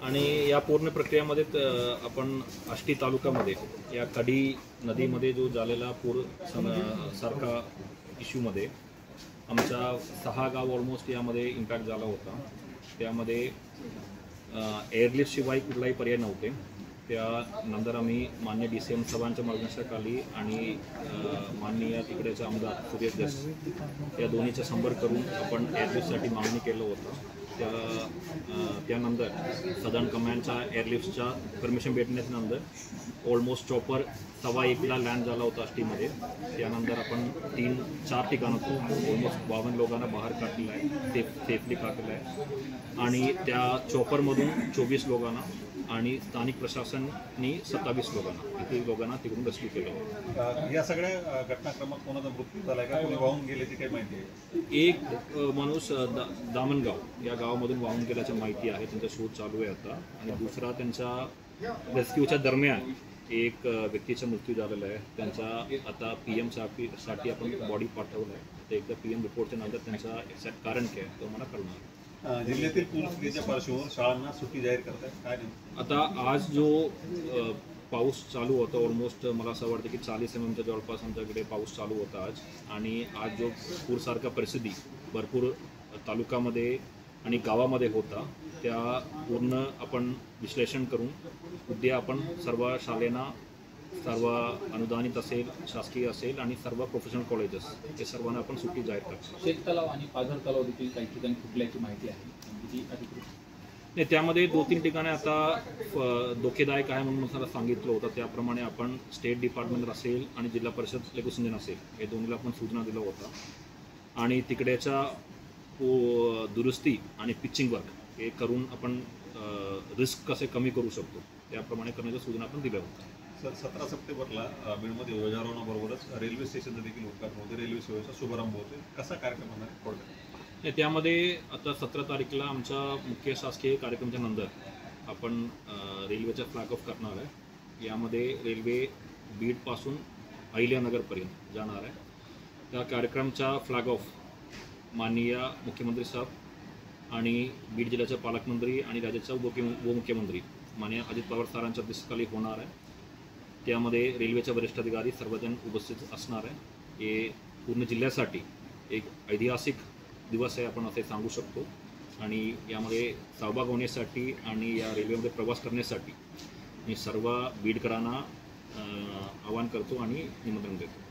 आणि या पूर्ण प्रक्रियेमध्ये आपण आष्टी तालुक्यामध्ये या कडी नदीमध्ये जो झालेला पूर सारखा इश्यूमध्ये आमच्या 6 गाव ऑलमोस्ट यामध्ये इम्पॅक्ट झाला होता। त्यामध्ये एअरलिफ्ट शिवाय कुठलाही पर्याय नव्हते। त्यानंतर आम्ही मान्य DCM साहेबांच्या मार्गदर्शनाखाली आणि माननीय तिकडेचे आमदार सुरेश दस या दोन्हीचा संपर्क करून आपण एअरलिफ्टसाठी मागणी केलं होतं। त्यानंतर सदर्न कमांडच्या एअरलिफ्टच्या परमिशन भेटण्यानंतर ऑलमोस्ट चॉपर 1:15ला लँड झाला होता आष्टीमध्ये। त्यानंतर आपण 3-4 ठिकाणातून ऑलमोस्ट 52 लोकांना बाहेर काढलेलं आहे, सेफली काढलेलं आहे आणि त्या चॉपरमधून 24 लोकांना आणि स्थानिक प्रशासनाने 27 लोकांना किती लोकांना तिकडून रेस्क्यू केलं। या सगळ्या घटनाक्रमात कोणाचा मृत्यू झाला आहे का, कोणी वाहून गेल्याची काही माहिती आहे? एक माणूस दामनगाव या गावामधून वाहून गेल्याची माहिती आहे, त्यांचा शोध चालू आहे आता। आणि दुसरा त्यांच्या रेस्क्यूच्या दरम्यान एक व्यक्तीचा मृत्यू झालेला आहे। त्यांचा आता PM साठी आपण बॉडी पाठवलं आहे। ते एकदा PM रिपोर्टच्या नंतर त्यांचा एक्झॅक्ट कारण काय तो मला कळणार। जिल्ह्यातील पूरस्थितीच्या पार्श्वभूमीवर शाळांना सुट्टी जाहीर करतायत, काय नाही? आता आज जो पाऊस चालू होता ऑलमोस्ट मला असं वाटतं की 40 mm च्या जवळपास आमच्याकडे पाऊस चालू होता आज। आणि आज जो पूरसारखा परिस्थिती भरपूर तालुक्यामध्ये आणि गावामध्ये होता त्या पूर्ण आपण विश्लेषण करून उद्या आपण सर्व शाळांना, सर्व अनुदानित असेल, शासकीय असेल आणि सर्व प्रोफेशनल कॉलेजेस हे सर्वांना आपण सुट्टी जाहीर करतो। शेततलाव आणि पाझर तलाव देखील काही ठिकाणी फुटल्याची माहिती आहे, किती अधिकृत नाही त्यामध्ये 2-3 ठिकाणे आता धोकेदायक आहे म्हणून मला सांगितलं होतं। त्याप्रमाणे आपण स्टेट डिपार्टमेंट असेल आणि जिल्हा परिषद लघुसिंचन असेल हे दोन्हीला आपण सूचना दिला होता आणि तिकडेच्या दुरुस्ती आणि पिचिंग वर्क हे करून आपण रिस्क कसे कमी करू शकतो त्याप्रमाणे करण्याच्या सूचना आपण दिल्या होत्या। सर 17 सप्टेंबरला बीडमध्ये ध्वजारोहणाबरोबरच रेल्वे स्टेशनचं देखील उद्घाटन होते, रेल्वे सेवेचा शुभारंभ होते, कसा कार्यक्रम होणार आहे थोडक्यात? त्यामध्ये आता 17 तारखेला आमच्या मुख्य शासकीय कार्यक्रमाच्या नंतर आपण रेल्वेचा फ्लॅग ऑफ करणार आहे। यामध्ये रेल्वे बीडपासून अहिल्यानगरपर्यंत जाणार आहे। त्या कार्यक्रमाचा फ्लॅग ऑफ माननीय मुख्यमंत्री साहेब आणि बीड जिल्ह्याचे पालकमंत्री आणि राज्याचे उपमुख्यमंत्री माननीय अजित पवार सरांच्या अध्यक्षतेखाली होणार आहे। त्यामध्ये रेल्वेचे वरिष्ठ अधिकारी सर्वजण उपस्थित असणार आहे। हे पूर्ण जिल्ह्यासाठी एक ऐतिहासिक दिवस आहे आपण असे सांगू शकतो आणि यामध्ये सहभाग होण्यासाठी आणि या रेल्वेमध्ये प्रवास करण्यासाठी मी सर्व बीडकरांना आवाहन करतो आणि निमंत्रण देतो।